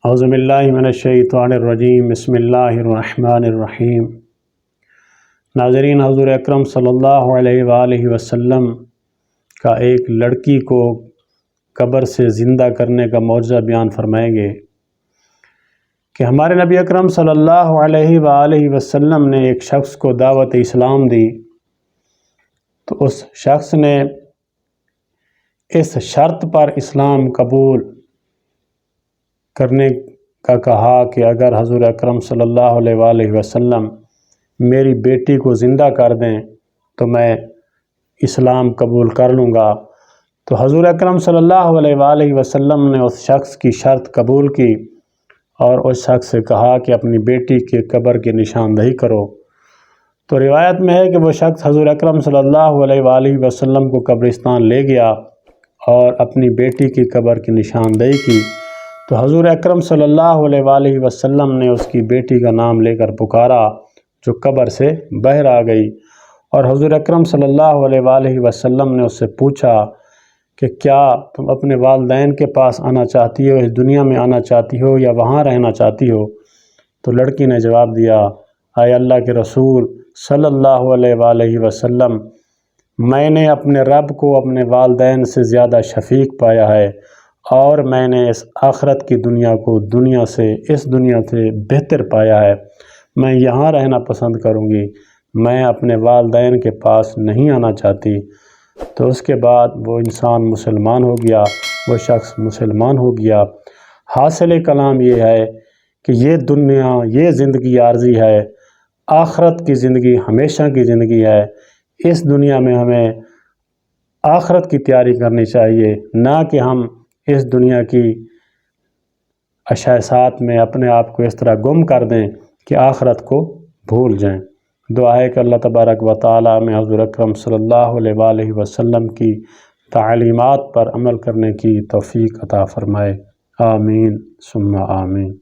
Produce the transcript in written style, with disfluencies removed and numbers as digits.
اعوذ باللہ من الشیطان الرجیم بسم اللہ الرحمن الرحیم۔ ناظرین، حضور اکرم صلی اللہ علیہ وآلہ وسلم کا ایک لڑکی کو قبر سے زندہ کرنے کا معجزہ بیان فرمائیں گے کہ ہمارے نبی اکرم صلی اللہ علیہ وآلہ وسلم نے ایک شخص کو دعوت اسلام دی، تو اس شخص نے اس شرط پر اسلام قبول کرنے کا کہا کہ اگر حضور اکرم صلی اللہ علیہ وآلہ وسلم میری بیٹی کو زندہ کر دیں تو میں اسلام قبول کر لوں گا۔ تو حضور اکرم صلی اللہ علیہ وآلہ وسلم نے اس شخص کی شرط قبول کی اور اس شخص سے کہا کہ اپنی بیٹی کے قبر کی نشاندہی کرو۔ تو روایت میں ہے کہ وہ شخص حضور اکرم صلی اللہ علیہ وآلہ وسلم کو قبرستان لے گیا اور اپنی بیٹی کی قبر کی نشاندہی کی۔ تو حضور اکرم صلی اللہ علیہ وآلہ وسلم نے اس کی بیٹی کا نام لے کر پکارا جو قبر سے باہر آ گئی، اور حضور اکرم صلی اللہ علیہ وآلہ وسلم نے اس سے پوچھا کہ کیا تم اپنے والدین کے پاس آنا چاہتی ہو، اس دنیا میں آنا چاہتی ہو یا وہاں رہنا چاہتی ہو؟ تو لڑکی نے جواب دیا، اے اللہ کے رسول صلی اللہ علیہ وآلہ وسلم، میں نے اپنے رب کو اپنے والدین سے زیادہ شفیق پایا ہے، اور میں نے اس آخرت کی دنیا کو اس دنیا سے بہتر پایا ہے، میں یہاں رہنا پسند کروں گی، میں اپنے والدین کے پاس نہیں آنا چاہتی۔ تو اس کے بعد وہ انسان مسلمان ہو گیا، وہ شخص مسلمان ہو گیا۔ حاصل کلام یہ ہے کہ یہ دنیا، یہ زندگی عارضی ہے، آخرت کی زندگی ہمیشہ کی زندگی ہے۔ اس دنیا میں ہمیں آخرت کی تیاری کرنی چاہیے، نہ کہ ہم اس دنیا کی اشیاءات میں اپنے آپ کو اس طرح گم کر دیں کہ آخرت کو بھول جائیں۔ دعا ہے کہ اللہ تبارک و تعالی میں حضور اکرم صلی اللہ علیہ وآلہ وسلم کی تعلیمات پر عمل کرنے کی توفیق عطا فرمائے۔ آمین ثم آمین۔